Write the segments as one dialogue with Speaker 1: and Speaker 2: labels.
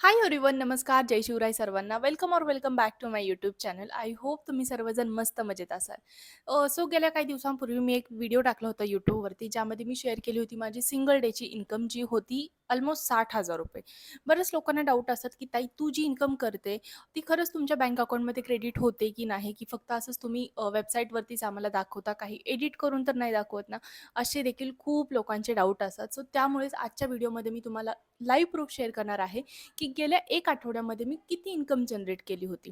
Speaker 1: Hi everyone, नमस्कार, जय शिवराय सर्वांना. Welcome back to my YouTube channel. I hope तुम्ही सर्वजण मस्त मजेत असाल. सो गेल्या काही दिवसांपूर्वी मी एक व्हिडिओ टाकला होता यूट्यूबवरती, ज्यामध्ये मी शेअर केली होती माझी सिंगल डेची इन्कम जी होती ऑलमोस्ट ₹60,000. बऱ्याच लोकांना डाऊट असतात, की ताई तू जी इन्कम करते, ती खरंच तुमच्या बँक अकाउंटमध्ये क्रेडिट होते की नाही? की फक्त असंच तुम्ही वेबसाईटवरतीच आम्हाला दाखवता, काही एडिट करून तर नाही दाखवत ना? असे देखील खूप लोकांचे डाऊट असतात. सो त्यामुळेच आजच्या व्हिडिओमध्ये मी तुम्हाला लाईव्ह प्रूफ शेअर करणार आहे, की गेल्या 1 आठवड्यामध्ये मी किती इन्कम जनरेट केली होती.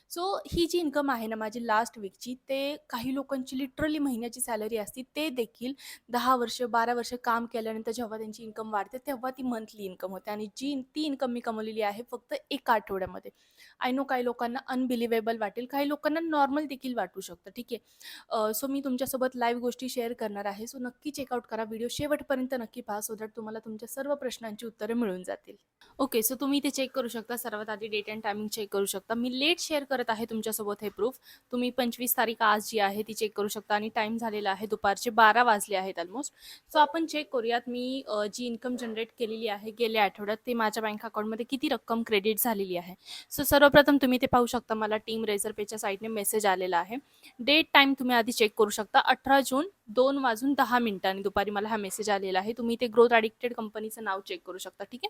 Speaker 1: सो ही जी इन्कम आहे ना माझी लास्ट वीकची, ते काही लोकांची लिटरली महिन्याची सॅलरी असते. ते देखील 10 वर्ष, 12 वर्ष काम केल्यानंतर जेव्हा त्यांची इन्कम वाढते, तेव्हा ती मंथली इन्कम होते आणि ती इन्कम मी कमवलेली आहे फक्त 1 आठवड्यामध्ये. आय नो काही लोकांना अनबिलिव्हेबल वाटेल, काही लोकांना नॉर्मल देखील वाटू शकतं, ठीक आहे. सो मी तुमच्यासोबत लाईव्ह गोष्टी शेअर करणार आहे. सो नक्की चेकआउट करा. व्हिडिओ शेवटपर्यंत नक्की पहा, सो दॅट तुम्हाला तुमच्या सर्व प्रश्नांची उत्तरे मिळून जातील. ओके, सो तुम्ही इथे चेक करू शकता. सर्वात आधी डेट अँड टायमिंग चेक करू शकता. मी लेट शेअर करत आहे तुमच्यासोबत हे प्रूफ. तुम्ही 25 तारीख आज जी आहे ती चेक करू शकता आणि टाईम झालेला आहे दुपारचे 12 वाजले आहेत ऑलमोस्ट. सो आपण चेक करूयात मी जी इन्कम जनरेट केलेली आहे गेल्या आठवड्यात, ते माझ्या बँक अकाउंटमध्ये किती रक्कम क्रेडिट झालेली आहे. सो सर्वप्रथम तुम्ही ते पाहू शकता, मला टीम रेझर पेच्या साईडने मेसेज आलेला आहे. डेट टाईम तुम्ही आधी चेक करू शकता. 18 जून 2:10 दुपारी मला हा मेसेज आलेला आहे. तुम्ही ते ग्रोथ ॲडिक्टेड कंपनीचं नाव चेक करू शकता, ठीक आहे.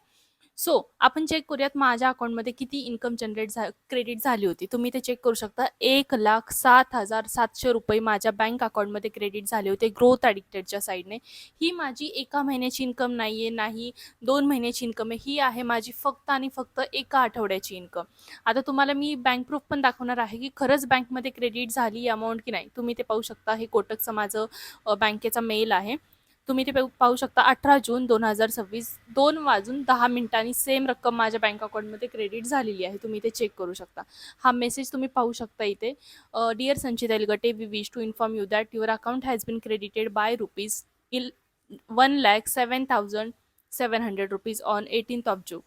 Speaker 1: सो आपण चेक करूयात माझ्या अकाउंटमध्ये किती इन्कम जनरेट क्रेडिट झाली होती. तुम्ही ते चेक करू शकता. ₹1,07,700 माझ्या बँक अकाउंटमध्ये क्रेडिट झाले होते ग्रोथ ॲडिक्टेडच्या साईडने. ही माझी एका महिन्याची इन्कम नाहीये, नाही 2 महिन्याची इन्कम आहे. ही आहे माझी फक्त आणि फक्त एका आठवड्याची इन्कम. आता तुम्हाला मी बँक प्रूफ पण दाखवणार आहे, की खरंच बँकमध्ये क्रेडिट झाली अमाउंट की नाही. तुम्ही ते पाहू शकता. हे कोटकचं माझं बँकेचा मेल आहे. तुम्ही ते पाहू शकता. 18 जून 2026 2:10 सेम रक्कम माझ्या बँक अकाउंटमध्ये क्रेडिट झालेली आहे. तुम्ही ते चेक करू शकता. हा मेसेज तुम्ही पाहू शकता इथे. Dear Sanchita Elgate, we wish to inform you that your account has been credited by rupees ₹1,07,700 on 18th of June.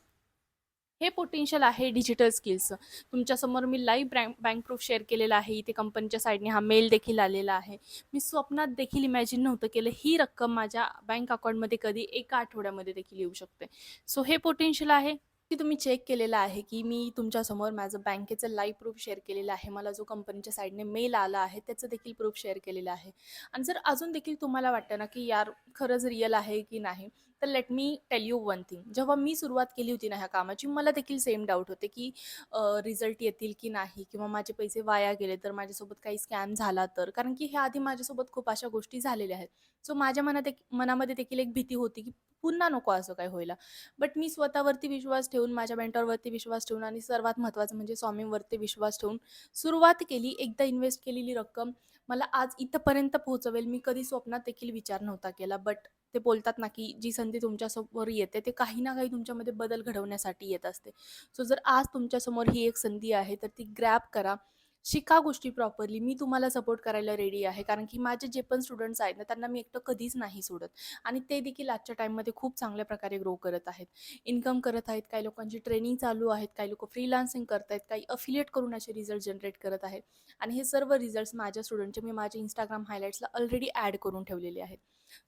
Speaker 1: हे पोटेन्शियल आहे डिजिटल स्किल्सचं. तुमच्यासमोर मी लाईव्ह बँक प्रूफ शेअर केलेला आहे. इथे कंपनीच्या साईडने हा मेल देखील आलेला आहे. मी स्वप्नात देखील इमॅजिन नव्हतं केलं, ही रक्कम माझ्या बँक अकाउंटमध्ये कधी एका आठवड्यामध्ये देखील येऊ शकते. सो हे पोटेन्शियल आहे, की तुम्ही चेक केलेलं आहे, की मी तुमच्यासमोर माझं बँकेचं लाईव्ह प्रूफ शेअर केलेलं आहे. मला जो कंपनीच्या साईडने मेल आला आहे, त्याचं देखील प्रूफ शेअर केलेलं आहे. आणि जर अजून देखील तुम्हाला वाटतं ना, की यार खरंच रिअल आहे की नाही, तर let me tell you one thing. जेव्हा मी सुरुवात केली होती ना ह्या कामाची, मला देखील सेम डाऊट होते, की रिझल्ट येतील की नाही, किंवा माझे पैसे वाया गेले तर, माझ्यासोबत काही स्कॅम झाला तर. कारण की ह्या आधी माझ्यासोबत खूप अशा गोष्टी झालेल्या आहेत. सो माझ्या मनामध्ये देखील एक भीती होती, की पुन्हा नको असं काय व्हायला. बट मी स्वतःवरती विश्वास ठेवून, माझ्या मेंटॉरवरती विश्वास ठेवून आणि सर्वात महत्त्वाचं म्हणजे स्वामींवरती विश्वास ठेवून सुरुवात केली. एकदा इन्व्हेस्ट केलेली रक्कम मला आज इथपर्यंत पोहोचवेल, मी कधी स्वप्नात देखील विचार नव्हता केला. बट ते बोलतात ना, की जी संधी तुमच्यासमोर येते, ते काही ना काही तुमच्यामध्ये बदल घडवण्यासाठी येत असते. सो जर आज तुमच्यासमोर ही एक संधी आहे, तर ती ग्रॅब करा. शिका गोष्टी प्रॉपरली. मी तुम्हाला सपोर्ट करायला रेडी आहे. कारण की माझे जे पण स्टुडंट्स आहेत ना, त्यांना मी एकटं कधीच नाही सोडत आणि ते देखील आजच्या टाईममध्ये खूप चांगल्या प्रकारे ग्रो करत आहेत. इन्कम करत आहेत. काही लोकांची ट्रेनिंग चालू आहेत. काही लोकं फ्रीलान्सिंग करत आहेत. काही अफिलिएट करून असे रिझल्ट जनरेट करत आहेत. आणि हे सर्व रिझल्ट्स माझ्या स्टुडंटचे मी माझ्या Instagram हायलाइट्सला ऑलरेडी ॲड करून ठेवलेले आहेत.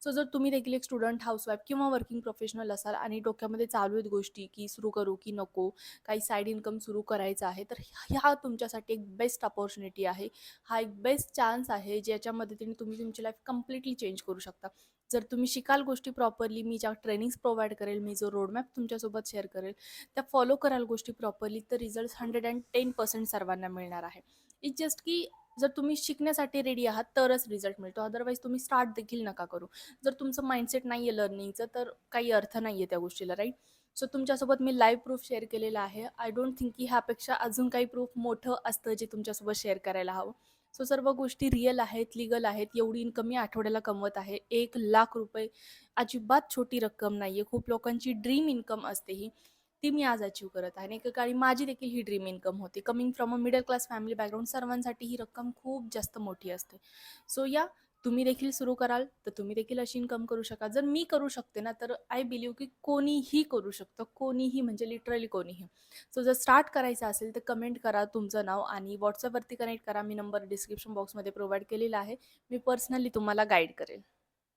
Speaker 1: सो जर तुम्ही देखील एक स्टुडंट, हाऊसवाईफ किंवा वर्किंग प्रोफेशनल असाल आणि डोक्यामध्ये चालू आहेत गोष्टी, की सुरू करू की नको, काही साईड इन्कम सुरू करायचा आहे, तर ह्या तुमच्यासाठी एक बेस्ट अपॉर्च्युनिटी आहे. हा एक बेस्ट चान्स आहे, ज्याच्या मदतीने तुम्ही तुमची लाईफ कंप्लीटली चेंज करू शकता. जर तुम्ही शिकाल गोष्टी प्रॉपरली, मी ज्या ट्रेनिंग्स प्रोव्हाइड करेल, मी जो रोडमॅप तुमच्यासोबत शेअर करेल, त्या फॉलो कराल गोष्टी प्रॉपरली, तर रिझल्ट 110% सर्वांना मिळणार आहे. इट्स जस्ट की जर तुम्ही शिकण्यासाठी रेडी आहात तरच रिझल्ट मिळतो. अदरवाईज तुम्ही स्टार्ट देखील नका करू. जर तुमचं माइंडसेट नाही आहे लर्निंगचं, तर काही अर्थ नाही आहे त्या गोष्टीला, राईट? सो तुमच्यासोबत मी लाईव्ह प्रूफ शेअर केलेला आहे. आय डोंट थिंक की ह्यापेक्षा अजून काही प्रूफ मोठं असतं जे तुमच्यासोबत शेअर करायला हवं. सो सर्व गोष्टी रिअल आहेत, लीगल आहेत. एवढी इन्कम मी आठवड्याला कमवत आहे. ₹1,00,000 अजिबात छोटी रक्कम नाही आहे. खूप लोकांची ड्रीम इन्कम असते ही. ती मी आज अचीव्ह करत आहे आणि एकेकाळी माझी देखील ही ड्रीम इन्कम होती. Coming from a middle class family background, सर्वांसाठी ही रक्कम खूप जास्त मोठी असते. सो या तुम्ही देखील सुरू कराल, तर तुम्ही देखील अशी इन्कम करू शकाल. जर मी करू शकते ना, तर आय बिलीव्ह की कोणीही करू शकतं. कोणीही म्हणजे लिटरली कोणीही. सो जर स्टार्ट करायचं असेल, तर कमेंट करा तुमचं नाव आणि WhatsAppवरती कनेक्ट करा. मी नंबर डिस्क्रिप्शन बॉक्समध्ये प्रोव्हाइड केलेला आहे. मी पर्सनली तुम्हाला गाईड करेल.